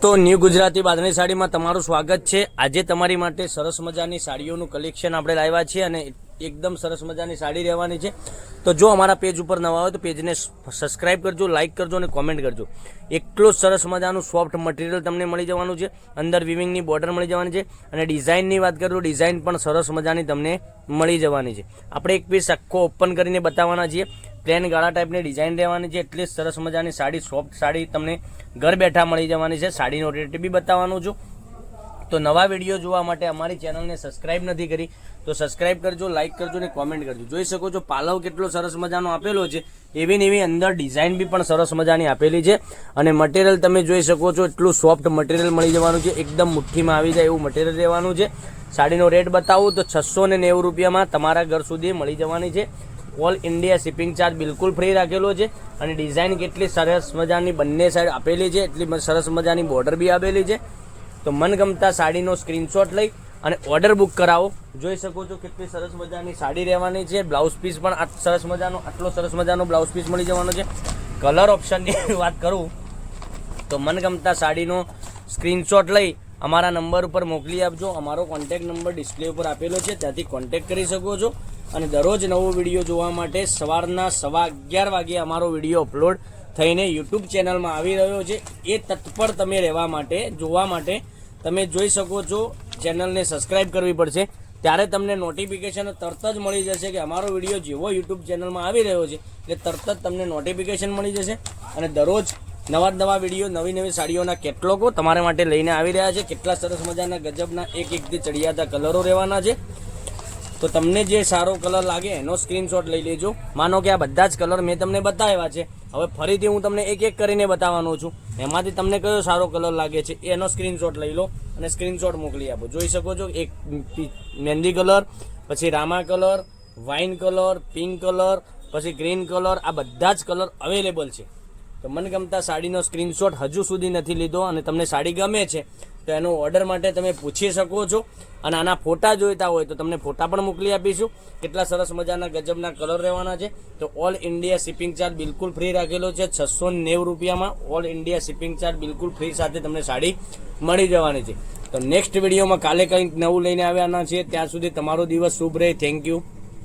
દોસ્તો ન્યૂ ગુજરાતી બાંધણી સાડીમાં તમારું સ્વાગત છે। આજે તમારી માટે સરસ મજાની સાડીઓનું કલેક્શન આપણે લાવ્યા છીએ અને એકદમ સરસ મજાની સાડી રહેવાની છે। તો જો અમારા પેજ ઉપર નવા હોય તો પેજને સબસ્ક્રાઇબ કરજો, લાઇક કરજો અને કોમેન્ટ કરજો। એટલો સરસ મજાનું સોફ્ટ મટીરિયલ તમને મળી જવાનું છે। અંદર વિવિંગની બોર્ડર મળી જવાની છે અને ડિઝાઇનની વાત કરું તો ડિઝાઇન પણ સરસ મજાની તમને મળી જવાની છે। આપણે એક પીસ આખો ઓપન કરીને બતાવવાના છીએ। પ્લેન ગાળા ટાઈપની ડિઝાઇન રહેવાની છે, એટલી સરસ મજાની સાડી, સોફ્ટ સાડી તમને ઘર બેઠા મળી જવાની છે। સાડીનો રેટ બી બતાવવાનું છું। તો નવા વિડીયો જોવા માટે અમારી ચેનલને સબસ્ક્રાઇબ નથી કરી તો સબસ્ક્રાઇબ કરજો, લાઇક કરજો અને કોમેન્ટ કરજો। જોઈ શકો છો પાલવ કેટલો સરસ મજાનો આપેલો છે, એવી ને એવી અંદર ડિઝાઇન બી પણ સરસ મજાની આપેલી છે અને મટીરિયલ તમે જોઈ શકો છો એટલું સોફ્ટ મટીરિયલ મળી જવાનું છે, એકદમ મુઠ્ઠીમાં આવી જાય એવું મટીરિયલ રહેવાનું છે। સાડીનો રેટ બતાવું તો 690 રૂપિયામાં તમારા ઘર સુધી મળી જવાની છે। ઓલ ઇન્ડિયા શિપિંગ ચાર્જ બિલકુલ ફ્રી રાખેલો છે અને ડિઝાઇન કેટલી સરસ મજાની બંને સાઈડ આપેલી છે, એટલી સરસ મજાની બોર્ડર બી આપેલી છે। તો મનગમતા સાડીનો સ્ક્રીનશોટ લઈ અને ઓર્ડર બુક કરાવો। જોઈ શકો છો કેટલી સરસ મજાની સાડી રહેવાની છે। બ્લાઉઝ પીસ પણ સરસ મજાનો, આટલો સરસ મજાનો બ્લાઉઝ પીસ મળી જવાનો છે। કલર ઓપ્શનની વાત કરું તો મનગમતા સાડીનો સ્ક્રીનશોટ લઈ અમારા નંબર ઉપર મોકલી આપજો। અમારો કોન્ટેક્ટ નંબર ડિસ્પ્લે ઉપર આપેલો છે, ત્યાંથી કોન્ટેક્ટ કરી શકો છો અને દરરોજ નવો વિડીયો જોવા માટે સવારના 11:15 વાગે અમારો વિડીયો અપલોડ થઈને યુટ્યુબ ચેનલમાં આવી રહ્યો છે। એ તત્પર તમે રહેવા માટે, જોવા માટે તમે જોઈ શકો છો ચેનલને સબસ્ક્રાઇબ કરવી પડશે, ત્યારે તમને નોટિફિકેશન તરત જ મળી જશે કે અમારો વિડીયો જેવો યુટ્યુબ ચેનલમાં આવી રહ્યો છે એટલે તરત જ તમને નોટિફિકેશન મળી જશે અને દરરોજ નવા વિડીયો, નવી સાડીઓના કેટલોગો તમારા માટે લઈને આવી રહ્યા છે। કેટલા સરસ મજાના ગજબના એકથી ચડિયાતા કલરો રહેવાના છે। તો તમને જે સારો કલર લાગે એનો સ્ક્રીનશોટ લઈ લેજો। માનો કે આ બધા જ કલર મેં તમને બતાવ્યા છે, હવે ફરીથી હું તમને એક કરીને બતાવવાનો છું। એમાંથી તમને કયો સારો કલર લાગે છે એનો સ્ક્રીનશોટ લઈ લો અને સ્ક્રીનશોટ મોકલી આપો। જોઈ શકો છો એક મહેંદી કલર, પછી Rama colour, wine colour, pink colour, પછી ગ્રીન કલર, આ બધા જ કલર અવેલેબલ છે। તો મનગમતા સાડીનો સ્ક્રીનશોટ હજુ સુધી નથી લીધો અને તમને સાડી ગમે છે તો એનો ઓર્ડર માટે તમે પૂછી શકો છો અને આના ફોટા જોઈતા હોય તો તમને ફોટા પણ મોકલી આપીશું। કેટલા સરસ મજાના ગજબના કલર રહેવાના છે। તો ઓલ ઇન્ડિયા શિપિંગ ચાર્જ બિલકુલ ફ્રી રાખેલો છે। 690 રૂપિયામાં ઓલ ઇન્ડિયા શિપિંગ ચાર્જ બિલકુલ ફ્રી સાથે તમને સાડી મળી જવાની છે। તો નેક્સ્ટ વિડીયોમાં કાલે કંઈક નવું લઈને આવ્યાના છીએ। ત્યાં સુધી તમારો દિવસ શુભ રહે। Thank you.